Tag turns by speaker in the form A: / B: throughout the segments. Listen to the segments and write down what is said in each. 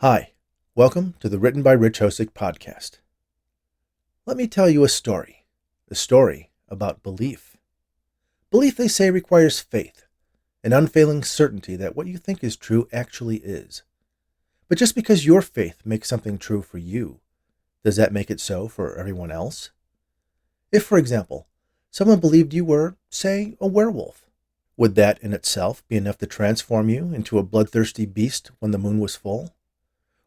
A: Hi, welcome to the Written by Rich Hosek podcast. Let me tell you a story about belief. Belief, they say, requires faith, an unfailing certainty that what you think is true actually is. But just because your faith makes something true for you, does that make it so for everyone else? If, for example, someone believed you were, say, a werewolf, would that in itself be enough to transform you into a bloodthirsty beast when the moon was full?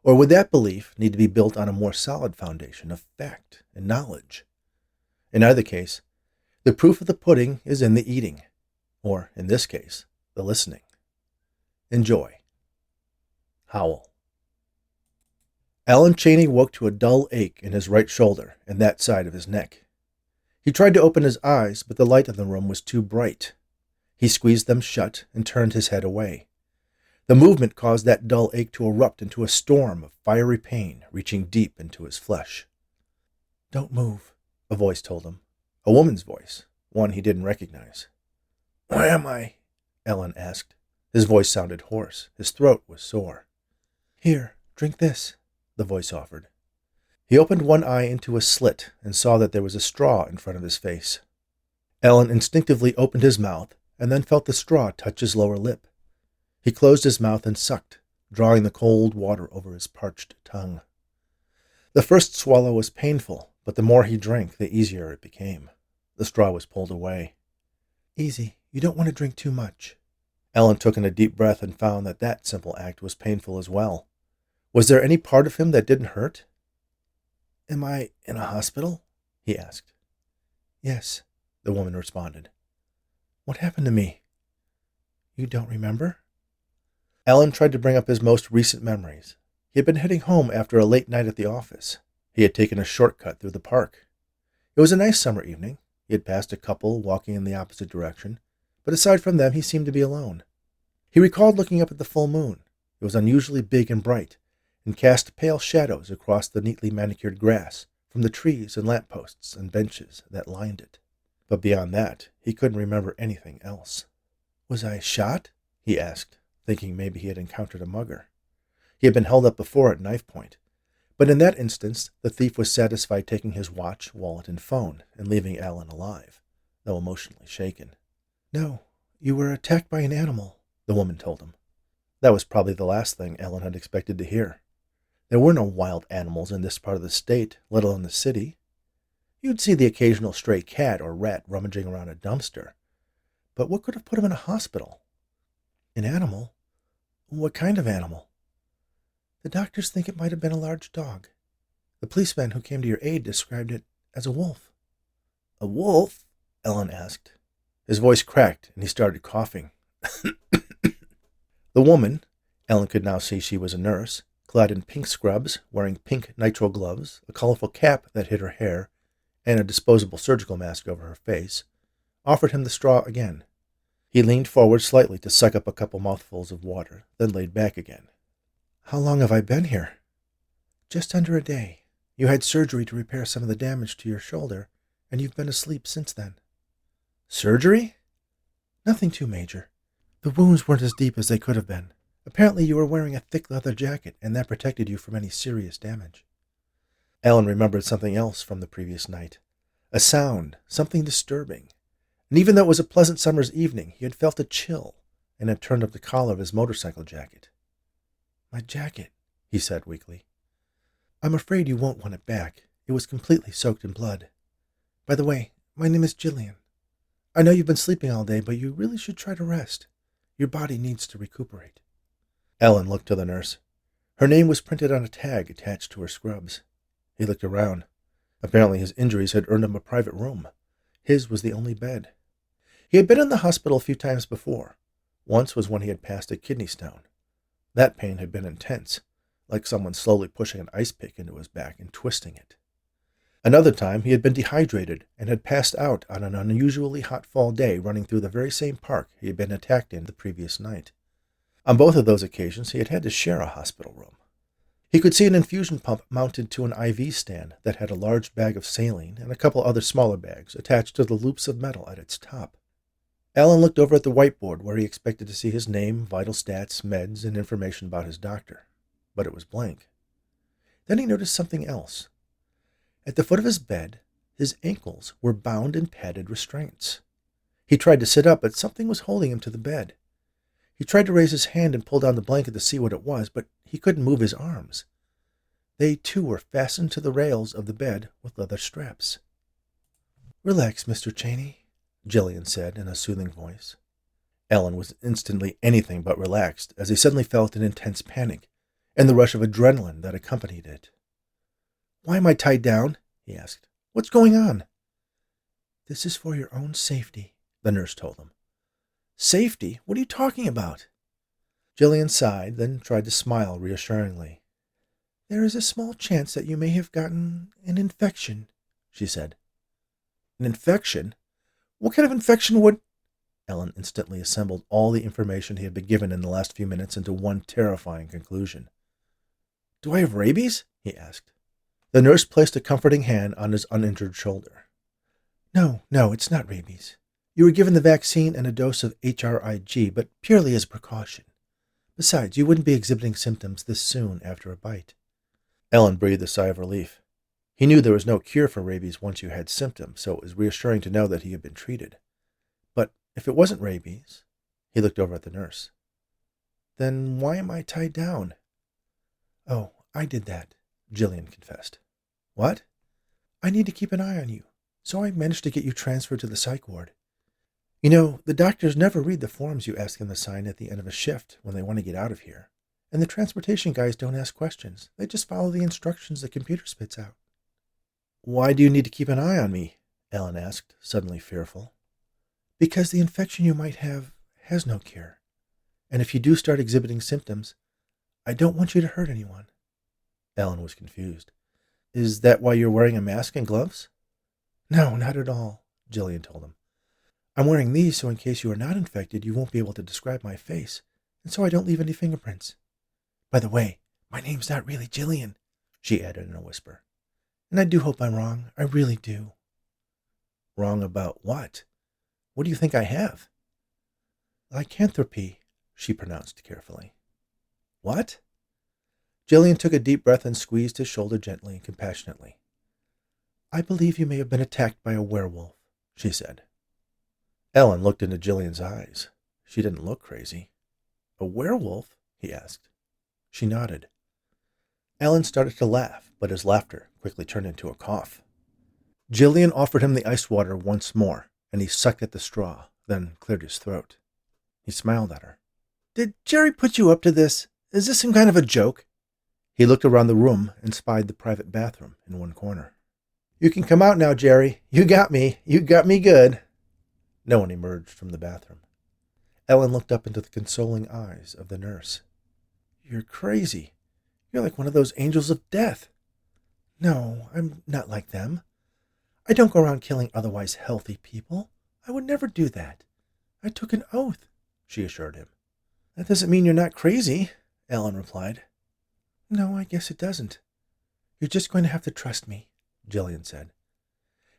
A: Or would that belief need to be built on a more solid foundation of fact and knowledge? In either case, the proof of the pudding is in the eating, or in this case, the listening. Enjoy. Howl. Alan Cheney woke to a dull ache in his right shoulder and that side of his neck. He tried to open his eyes, but the light in the room was too bright. He squeezed them shut and turned his head away. The movement caused that dull ache to erupt into a storm of fiery pain reaching deep into his flesh. "Don't move," a voice told him. A woman's voice, one he didn't recognize. "Where am I?" Alan asked. His voice sounded hoarse. His throat was sore. "Here, drink this," the voice offered. He opened one eye into a slit and saw that there was a straw in front of his face. Alan instinctively opened his mouth and then felt the straw touch his lower lip. He closed his mouth and sucked, drawing the cold water over his parched tongue. The first swallow was painful, but the more he drank, the easier it became. The straw was pulled away. "Easy, you don't want to drink too much." Alan took in a deep breath and found that that simple act was painful as well. Was there any part of him that didn't hurt? "Am I in a hospital?" he asked. "Yes," the woman responded. "What happened to me?" "You don't remember?" Alan tried to bring up his most recent memories. He had been heading home after a late night at the office. He had taken a shortcut through the park. It was a nice summer evening. He had passed a couple walking in the opposite direction, but aside from them, he seemed to be alone. He recalled looking up at the full moon. It was unusually big and bright, and cast pale shadows across the neatly manicured grass from the trees and lampposts and benches that lined it. But beyond that, he couldn't remember anything else. "Was I shot?" he asked, thinking maybe he had encountered a mugger. He had been held up before at knife point, but in that instance the thief was satisfied taking his watch, wallet, and phone and leaving Alan alive, though emotionally shaken. "No, you were attacked by an animal," the woman told him. That was probably the last thing Alan had expected to hear. There were no wild animals in this part of the state, let alone the city. You'd see the occasional stray cat or rat rummaging around a dumpster, but what could have put him in a hospital? An animal? What kind of animal? "The doctors think it might have been a large dog. The policeman who came to your aid described it as a wolf." "A wolf?" Alan asked. His voice cracked, and he started coughing. The woman, Alan could now see she was a nurse, clad in pink scrubs, wearing pink nitrile gloves, a colorful cap that hid her hair, and a disposable surgical mask over her face, offered him the straw again. He leaned forward slightly to suck up a couple mouthfuls of water, then laid back again. "How long have I been here?" "Just under a day. You had surgery to repair some of the damage to your shoulder, and you've been asleep since then." "Surgery?" "Nothing too major. The wounds weren't as deep as they could have been. Apparently you were wearing a thick leather jacket, and that protected you from any serious damage." Alan remembered something else from the previous night. A sound, something disturbing. And even though it was a pleasant summer's evening, he had felt a chill and had turned up the collar of his motorcycle jacket. "My jacket," he said weakly. "I'm afraid you won't want it back. It was completely soaked in blood. By the way, my name is Jillian. I know you've been sleeping all day, but you really should try to rest. Your body needs to recuperate." Alan looked to the nurse. Her name was printed on a tag attached to her scrubs. He looked around. Apparently his injuries had earned him a private room. His was the only bed. He had been in the hospital a few times before. Once was when he had passed a kidney stone. That pain had been intense, like someone slowly pushing an ice pick into his back and twisting it. Another time he had been dehydrated and had passed out on an unusually hot fall day running through the very same park he had been attacked in the previous night. On both of those occasions he had had to share a hospital room. He could see an infusion pump mounted to an IV stand that had a large bag of saline and a couple other smaller bags attached to the loops of metal at its top. Alan looked over at the whiteboard where he expected to see his name, vital stats, meds, and information about his doctor. but it was blank. Then he noticed something else. At the foot of his bed, his ankles were bound in padded restraints. He tried to sit up, but something was holding him to the bed. He tried to raise his hand and pull down the blanket to see what it was, but he couldn't move his arms. They, too, were fastened to the rails of the bed with leather straps. "Relax, Mr. Cheney," Jillian said in a soothing voice. Alan was instantly anything but relaxed as he suddenly felt an intense panic and the rush of adrenaline that accompanied it. "Why am I tied down?" he asked. "What's going on?" "This is for your own safety," the nurse told him. "Safety? What are you talking about?" Jillian sighed, then tried to smile reassuringly. "There is a small chance that you may have gotten an infection," she said. "An infection? What kind of infection would—" Ellen instantly assembled all the information he had been given in the last few minutes into one terrifying conclusion. "Do I have rabies?" he asked. The nurse placed a comforting hand on his uninjured shoulder. No, it's not rabies. You were given the vaccine and a dose of HRIG, but purely as a precaution. Besides, you wouldn't be exhibiting symptoms this soon after a bite." Ellen breathed a sigh of relief. He knew there was no cure for rabies once you had symptoms, so it was reassuring to know that he had been treated. But if it wasn't rabies, he looked over at the nurse. "Then why am I tied down?" "Oh, I did that," Jillian confessed. "What?" "I need to keep an eye on you, so I managed to get you transferred to the psych ward. You know, the doctors never read the forms you ask them to sign at the end of a shift when they want to get out of here. And the transportation guys don't ask questions. They just follow the instructions the computer spits out." "Why do you need to keep an eye on me?" Ellen asked, suddenly fearful. "Because the infection you might have has no cure. And if you do start exhibiting symptoms, I don't want you to hurt anyone." Ellen was confused. "Is that why you're wearing a mask and gloves?" "No, not at all," Jillian told him. "I'm wearing these so in case you are not infected, you won't be able to describe my face, and so I don't leave any fingerprints. By the way, my name's not really Jillian," she added in a whisper. "And I do hope I'm wrong. I really do." "Wrong about what? What do you think I have?" "Lycanthropy," she pronounced carefully. "What?" Jillian took a deep breath and squeezed his shoulder gently and compassionately. "I believe you may have been attacked by a werewolf," she said. Ellen looked into Jillian's eyes. She didn't look crazy. "A werewolf?" he asked. She nodded. Ellen started to laugh, but his laughter quickly turned into a cough. Jillian offered him the ice water once more, and he sucked at the straw, then cleared his throat. He smiled at her. "Did Jerry put you up to this? Is this some kind of a joke?" He looked around the room and spied the private bathroom in one corner. "You can come out now, Jerry. You got me. You got me good." No one emerged from the bathroom. Ellen looked up into the consoling eyes of the nurse. "You're crazy. You're like one of those angels of death." "No, I'm not like them. I don't go around killing otherwise healthy people. I would never do that. I took an oath," she assured him. "That doesn't mean you're not crazy," Ellen replied. "No, I guess it doesn't. You're just going to have to trust me," Jillian said.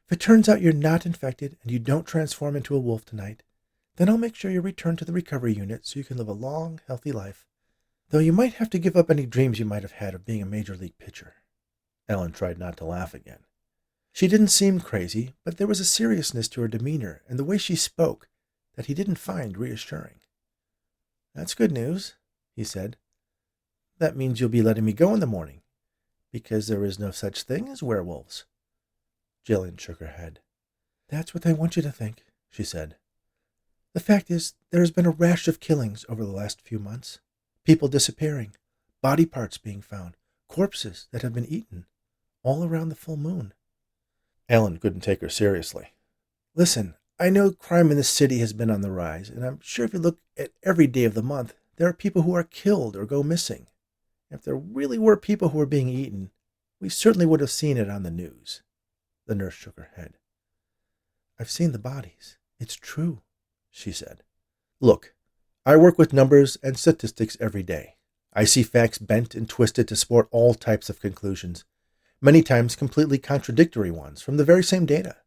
A: "If it turns out you're not infected and you don't transform into a wolf tonight, then I'll make sure you're returned to the recovery unit so you can live a long, healthy life. Though you might have to give up any dreams you might have had of being a major league pitcher." Ellen tried not to laugh again. She didn't seem crazy, but there was a seriousness to her demeanor and the way she spoke that he didn't find reassuring. "That's good news," he said. "That means you'll be letting me go in the morning, because there is no such thing as werewolves." Jillian shook her head. "That's what I want you to think," she said. "The fact is, there has been a rash of killings over the last few months. People disappearing, body parts being found, corpses that have been eaten, all around the full moon." Ellen couldn't take her seriously. "Listen, I know crime in this city has been on the rise, and I'm sure if you look at every day of the month, there are people who are killed or go missing. If there really were people who were being eaten, we certainly would have seen it on the news." The nurse shook her head. "I've seen the bodies. It's true," she said. "Look, I work with numbers and statistics every day. I see facts bent and twisted to support all types of conclusions, many times completely contradictory ones from the very same data.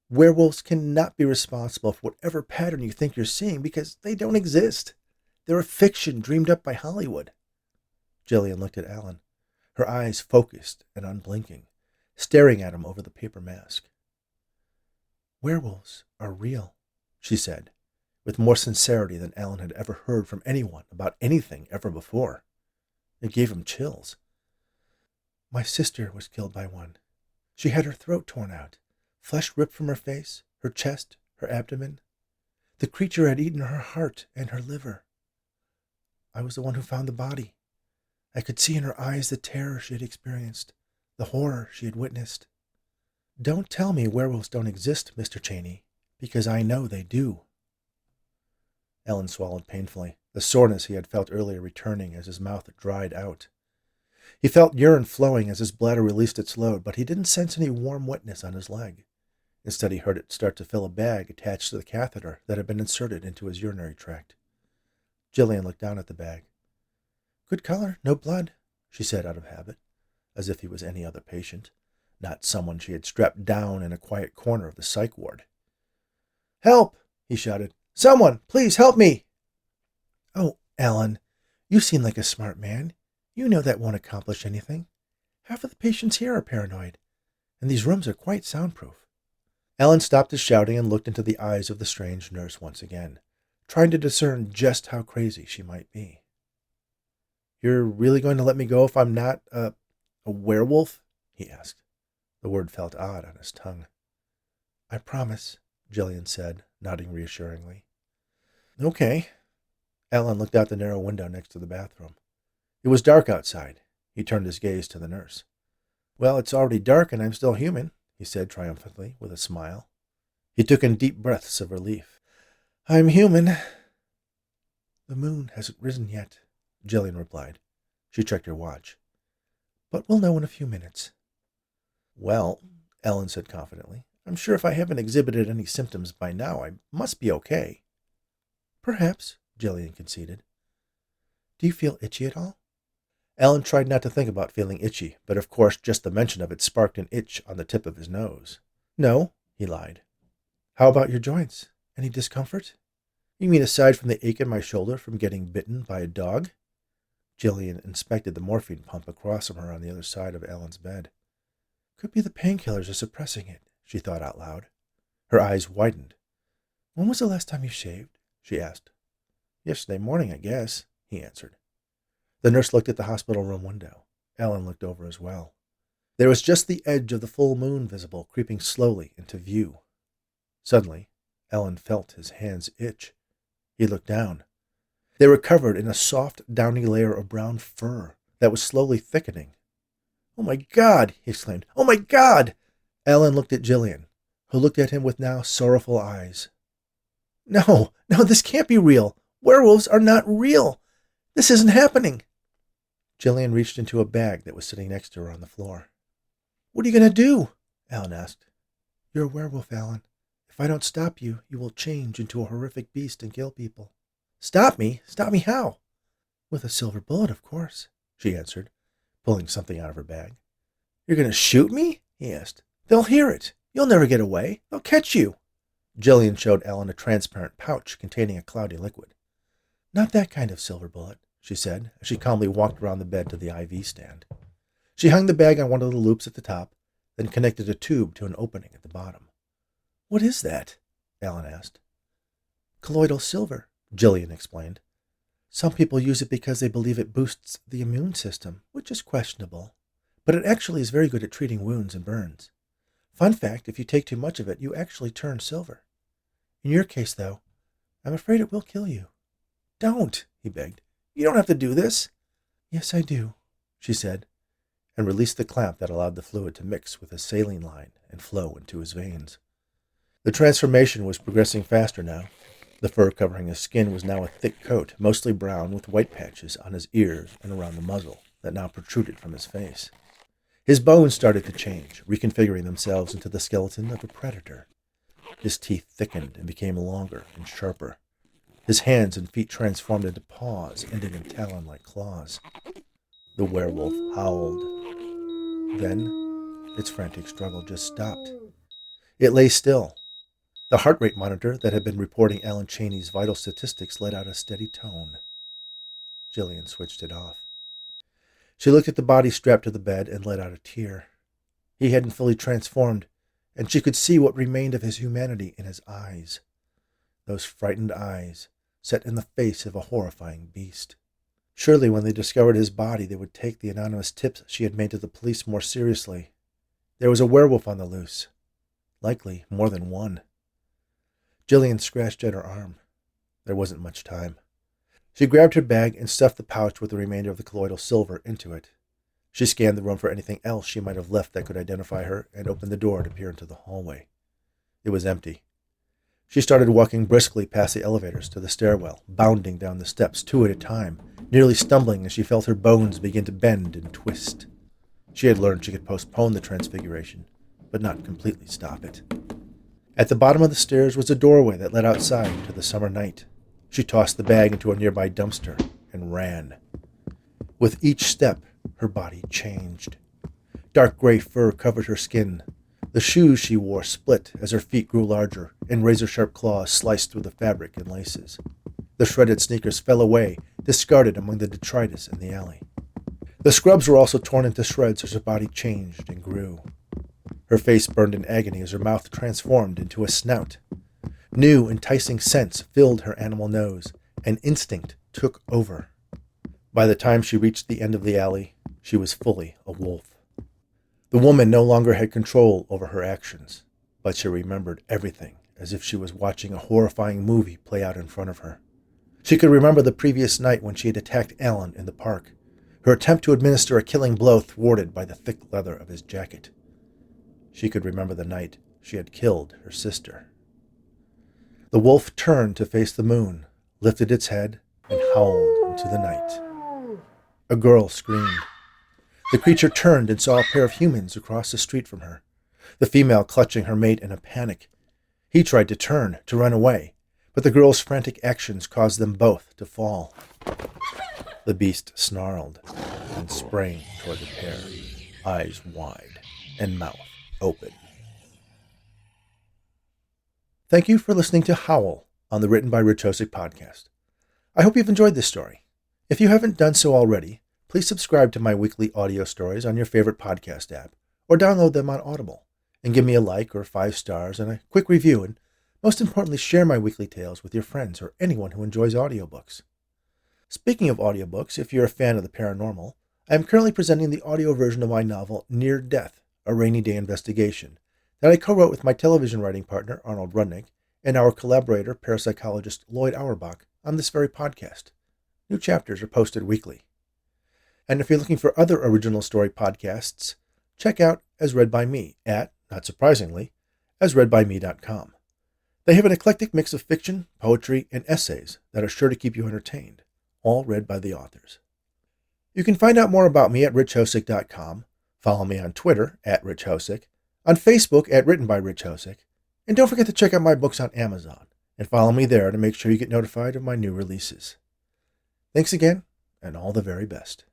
A: Werewolves cannot be responsible for whatever pattern you think you're seeing because they don't exist. They're a fiction dreamed up by Hollywood." Jillian looked at Alan, her eyes focused and unblinking, staring at him over the paper mask. "Werewolves are real," she said, with more sincerity than Alan had ever heard from anyone about anything ever before. It gave him chills. "My sister was killed by one. She had her throat torn out, flesh ripped from her face, her chest, her abdomen. The creature had eaten her heart and her liver. I was the one who found the body. I could see in her eyes the terror she had experienced, the horror she had witnessed. Don't tell me werewolves don't exist, Mr. Cheney, because I know they do." Alan swallowed painfully, the soreness he had felt earlier returning as his mouth dried out. He felt urine flowing as his bladder released its load, but he didn't sense any warm wetness on his leg. Instead, he heard it start to fill a bag attached to the catheter that had been inserted into his urinary tract. Jillian looked down at the bag. "Good color, no blood," she said out of habit, as if he was any other patient, not someone she had strapped down in a quiet corner of the psych ward. "Help!" he shouted. "Someone, please help me!" "Oh, Alan, you seem like a smart man. You know that won't accomplish anything. Half of the patients here are paranoid, and these rooms are quite soundproof." Alan stopped his shouting and looked into the eyes of the strange nurse once again, trying to discern just how crazy she might be. "You're really going to let me go if I'm not a werewolf?" he asked. The word felt odd on his tongue. "I promise," Jillian said, nodding reassuringly. "Okay." Alan looked out the narrow window next to the bathroom. It was dark outside. He turned his gaze to the nurse. "Well, it's already dark and I'm still human," he said triumphantly, with a smile. He took in deep breaths of relief. "I'm human." "The moon hasn't risen yet," Jillian replied. She checked her watch. "But we'll know in a few minutes." "Well," Alan said confidently, "I'm sure if I haven't exhibited any symptoms by now, I must be okay." "Perhaps," Jillian conceded. "Do you feel itchy at all?" Alan tried not to think about feeling itchy, but of course just the mention of it sparked an itch on the tip of his nose. "No," he lied. "How about your joints? Any discomfort?" "You mean aside from the ache in my shoulder from getting bitten by a dog?" Jillian inspected the morphine pump across from her on the other side of Alan's bed. "Could be the painkillers are suppressing it," she thought out loud. Her eyes widened. "When was the last time you shaved?" she asked. "Yesterday morning, I guess," he answered. The nurse looked at the hospital room window. Alan looked over as well. There was just the edge of the full moon visible, creeping slowly into view. Suddenly, Alan felt his hands itch. He looked down. They were covered in a soft, downy layer of brown fur that was slowly thickening. "Oh my God!" he exclaimed. "Oh my God!" Alan looked at Jillian, who looked at him with now sorrowful eyes. No, this can't be real. Werewolves are not real. This isn't happening." Jillian reached into a bag that was sitting next to her on the floor. "What are you going to do?" Alan asked. "You're a werewolf, Alan. If I don't stop you, you will change into a horrific beast and kill people." "Stop me? Stop me how?" "With a silver bullet, of course," she answered, pulling something out of her bag. "You're going to shoot me?" he asked. "They'll hear it. You'll never get away. They'll catch you." Jillian showed Alan a transparent pouch containing a cloudy liquid. "Not that kind of silver bullet," she said, as she calmly walked around the bed to the IV stand. She hung the bag on one of the loops at the top, then connected a tube to an opening at the bottom. "What is that?" Alan asked. "Colloidal silver," Jillian explained. "Some people use it because they believe it boosts the immune system, which is questionable. But it actually is very good at treating wounds and burns. Fun fact, if you take too much of it, you actually turn silver. In your case, though, I'm afraid it will kill you." "Don't," he begged. "You don't have to do this." "Yes, I do," she said, and released the clamp that allowed the fluid to mix with a saline line and flow into his veins. The transformation was progressing faster now. The fur covering his skin was now a thick coat, mostly brown, with white patches on his ears and around the muzzle that now protruded from his face. His bones started to change, reconfiguring themselves into the skeleton of a predator. His teeth thickened and became longer and sharper. His hands and feet transformed into paws, ending in talon-like claws. The werewolf howled. Then, its frantic struggle just stopped. It lay still. The heart rate monitor that had been reporting Alan Cheney's vital statistics let out a steady tone. Jillian switched it off. She looked at the body strapped to the bed and let out a tear. He hadn't fully transformed, and she could see what remained of his humanity in his eyes. Those frightened eyes, set in the face of a horrifying beast. Surely when they discovered his body, they would take the anonymous tips she had made to the police more seriously. There was a werewolf on the loose. Likely more than one. Jillian scratched at her arm. There wasn't much time. She grabbed her bag and stuffed the pouch with the remainder of the colloidal silver into it. She scanned the room for anything else she might have left that could identify her and opened the door to peer into the hallway. It was empty. She started walking briskly past the elevators to the stairwell, bounding down the steps 2 at a time, nearly stumbling as she felt her bones begin to bend and twist. She had learned she could postpone the transfiguration, but not completely stop it. At the bottom of the stairs was a doorway that led outside to the summer night. She tossed the bag into a nearby dumpster and ran. With each step, her body changed. Dark gray fur covered her skin. The shoes she wore split as her feet grew larger, and razor-sharp claws sliced through the fabric and laces. The shredded sneakers fell away, discarded among the detritus in the alley. The scrubs were also torn into shreds as her body changed and grew. Her face burned in agony as her mouth transformed into a snout. New, enticing scents filled her animal nose, and instinct took over. By the time she reached the end of the alley, she was fully a wolf. The woman no longer had control over her actions, but she remembered everything as if she was watching a horrifying movie play out in front of her. She could remember the previous night when she had attacked Alan in the park, her attempt to administer a killing blow thwarted by the thick leather of his jacket. She could remember the night she had killed her sister. The wolf turned to face the moon, lifted its head, and howled into the night. A girl screamed. The creature turned and saw a pair of humans across the street from her, the female clutching her mate in a panic. He tried to turn, to run away, but the girl's frantic actions caused them both to fall. The beast snarled and sprang toward the pair, eyes wide and mouth open. Thank you for listening to Howl on the Written by Rich Hosek podcast. I hope you've enjoyed this story. If you haven't done so already, please subscribe to my weekly audio stories on your favorite podcast app, or download them on Audible, and give me a like or 5 stars and a quick review, and most importantly, share my weekly tales with your friends or anyone who enjoys audiobooks. Speaking of audiobooks, if you're a fan of the paranormal, I am currently presenting the audio version of my novel Near Death, A Rainy Day Investigation, that I co-wrote with my television writing partner Arnold Rudnick and our collaborator parapsychologist Lloyd Auerbach on this very podcast. New chapters are posted weekly. And if you're looking for other original story podcasts, check out As Read by Me at, not surprisingly, asreadbyme.com. They have an eclectic mix of fiction, poetry, and essays that are sure to keep you entertained, all read by the authors. You can find out more about me at richhosek.com, follow me on Twitter at richhosek, on Facebook at Written by Rich Hosek, and don't forget to check out my books on Amazon and follow me there to make sure you get notified of my new releases. Thanks again, and all the very best.